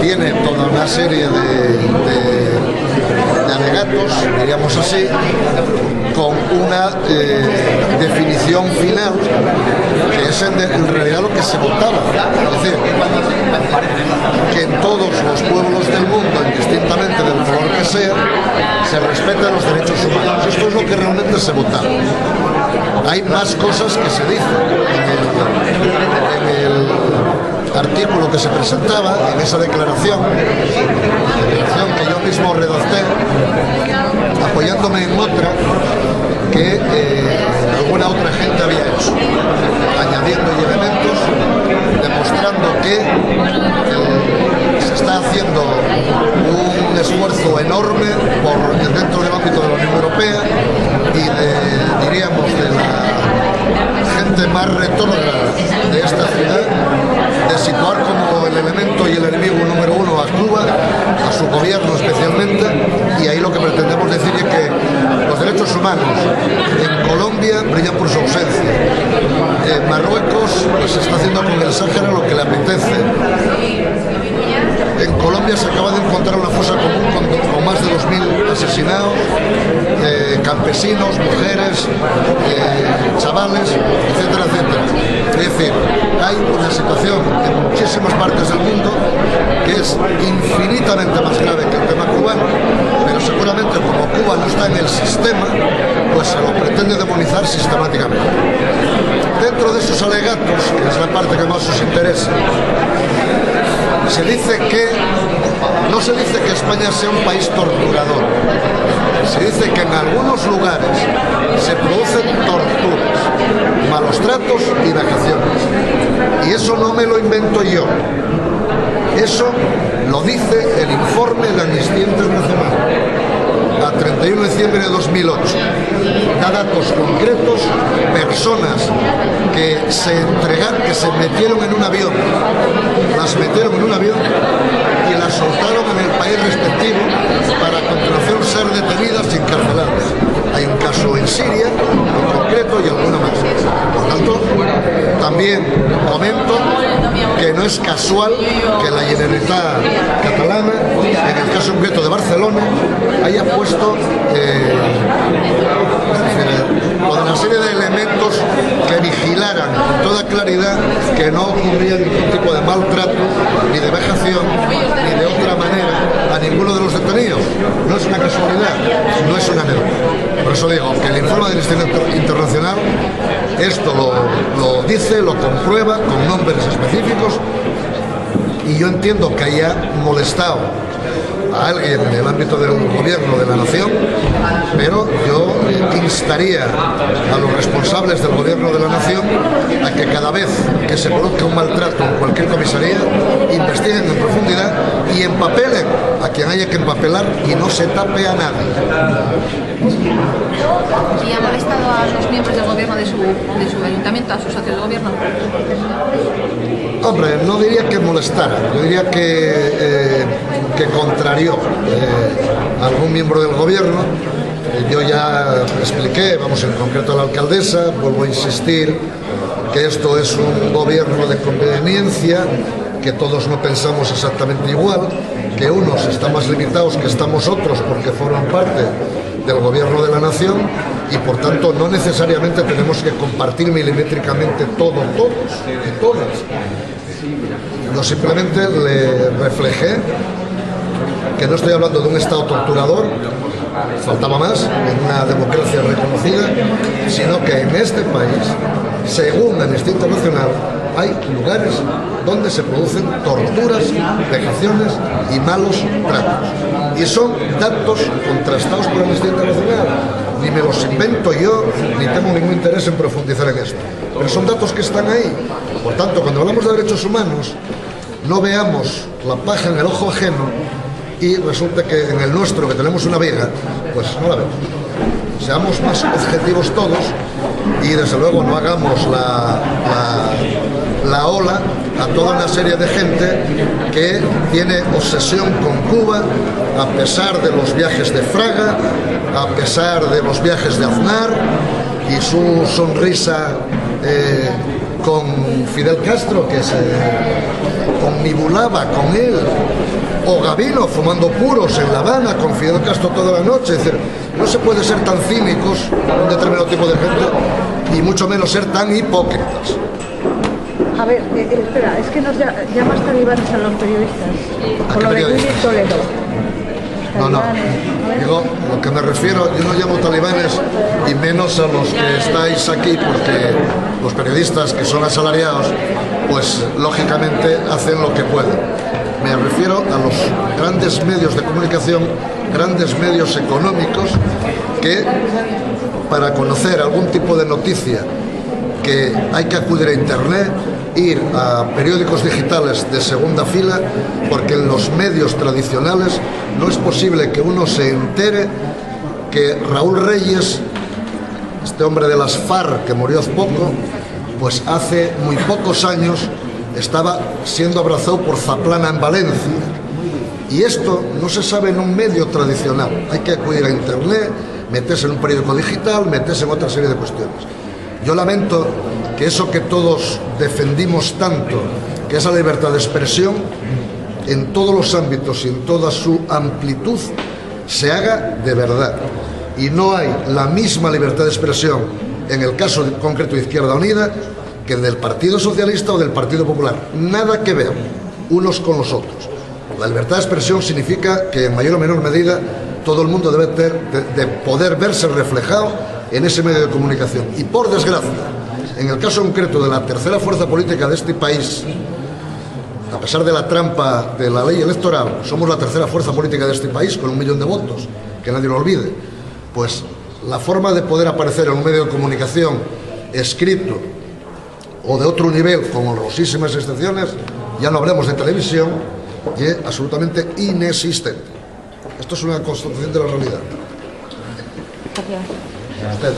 tiene toda una serie de alegatos, diríamos así, con una definición final que es en realidad lo que se votaba. Es decir, que en todos los pueblos del mundo, indistintamente del color que sea, se respeten los derechos humanos. Esto es lo que realmente se votaba. Hay más cosas que se dicen en el artículo que se presentaba, en esa declaración que yo mismo redacté, apoyándome en otra que alguna otra gente había hecho, añadiendo elementos, demostrando que se está haciendo un esfuerzo enorme dentro del ámbito de la Unión Europea y diríamos de la gente más retrógrada de esta ciudad, de situar como el elemento y el enemigo número uno a Cuba, a su gobierno especialmente, y ahí lo que pretendemos decir es que los derechos humanos en Colombia brillan por su ausencia. En Marruecos se está haciendo con el Sáhara lo que le apetece. En Colombia se acaba de encontrar una fosa común con más de 2.000 asesinados, campesinos, mujeres, chavales, etcétera, etcétera. Es decir, hay una situación en muchísimas partes del mundo que es infinitamente más grave que el tema cubano, pero seguramente como Cuba no está en el sistema, pues se lo pretende demonizar sistemáticamente. Dentro de esos alegatos, que es la parte que más os interesa, se dice que no se dice que España sea un país torturador, se dice que en algunos lugares se producen torturas, malos tratos y vejaciones, y eso no me lo invento yo, eso lo dice el informe de Amnistía Internacional a 31 de diciembre de 2008. Da datos concretos, personas que se entregaron, que se metieron en un avión, las metieron en un avión y las soltaron en el país respectivo para a continuación ser detenidas y encarceladas. Hay un caso en Siria, en concreto, y alguna más. Por tanto, también comento que no es casual que la Generalitat catalana, en el caso concreto de Barcelona, haya puesto una serie de elementos que vigilaran con toda claridad que no ocurría ningún tipo de maltrato, ni de vejación, ni de otra manera a ninguno de los detenidos. No es una casualidad, no es una anécdota. Por eso digo que el informe del Instituto Internacional esto lo dice, lo comprueba con nombres específicos, y yo entiendo que haya molestado a alguien en el ámbito del gobierno de la nación, pero yo instaría a los responsables del gobierno de la nación a que cada vez que se produzca un maltrato en cualquier comisaría, investiguen en profundidad y empapelen a quien haya que empapelar y no se tape a nadie. ¿Y ha molestado a los miembros del gobierno de su ayuntamiento, a sus socios de gobierno? Hombre, no diría que molestara, yo diría que contrarió a algún miembro del gobierno. Yo ya expliqué, vamos, en concreto a la alcaldesa, vuelvo a insistir que esto es un gobierno de conveniencia, que todos no pensamos exactamente igual, que unos están más limitados que estamos otros porque forman parte del gobierno de la nación, y por tanto no necesariamente tenemos que compartir milimétricamente todos y todas. Yo simplemente le reflejé que no estoy hablando de un Estado torturador, faltaba más, en una democracia reconocida, sino que en este país, según Amnistía Internacional, hay lugares donde se producen torturas, vejaciones y malos tratos. Y son datos contrastados por Amnistía Internacional. Ni me los invento yo, ni tengo ningún interés en profundizar en esto. Pero son datos que están ahí. Por tanto, cuando hablamos de derechos humanos, no veamos la paja en el ojo ajeno y resulta que en el nuestro, que tenemos una viga, pues no la vemos. Seamos más objetivos todos y desde luego no hagamos la ola a toda una serie de gente que tiene obsesión con Cuba, a pesar de los viajes de Fraga, a pesar de los viajes de Aznar y su sonrisa con Fidel Castro, que se conmibulaba con él, o Gavino fumando puros en La Habana con Fidel Castro toda la noche. Es decir, no se puede ser tan cínicos un determinado tipo de gente y mucho menos ser tan hipócritas. A ver, espera, es que nos llamas talibanes a los periodistas. ¿A Por qué lo de periodistas? Willy Toledo. No, Talibanes. digo, lo que me refiero, yo no llamo talibanes y menos a los que estáis aquí, porque los periodistas que son asalariados, pues lógicamente hacen lo que pueden. Me refiero a los grandes medios de comunicación, grandes medios económicos, que para conocer algún tipo de noticia que hay que acudir a internet, ir a periódicos digitales de segunda fila, porque en los medios tradicionales no es posible que uno se entere que Raúl Reyes, este hombre de las FARC que murió hace poco, pues hace muy pocos años estaba siendo abrazado por Zaplana en Valencia. Y esto no se sabe en un medio tradicional. Hay que acudir a internet, meterse en un periódico digital, meterse en otra serie de cuestiones. Yo lamento que eso que todos defendimos tanto, que es la libertad de expresión, en todos los ámbitos y en toda su amplitud, se haga de verdad. Y no hay la misma libertad de expresión en el caso concreto de Izquierda Unida que del Partido Socialista o del Partido Popular. Nada que ver unos con los otros. La libertad de expresión significa que en mayor o menor medida todo el mundo debe de poder verse reflejado en ese medio de comunicación. Y por desgracia, en el caso concreto de la tercera fuerza política de este país, a pesar de la trampa de la ley electoral, somos la tercera fuerza política de este país con 1 millón de votos, que nadie lo olvide. Pues la forma de poder aparecer en un medio de comunicación escrito o de otro nivel, con honrosísimas excepciones, ya no hablemos de televisión, y es absolutamente inexistente. Esto es una constatación de la realidad. Gracias. Ustedes.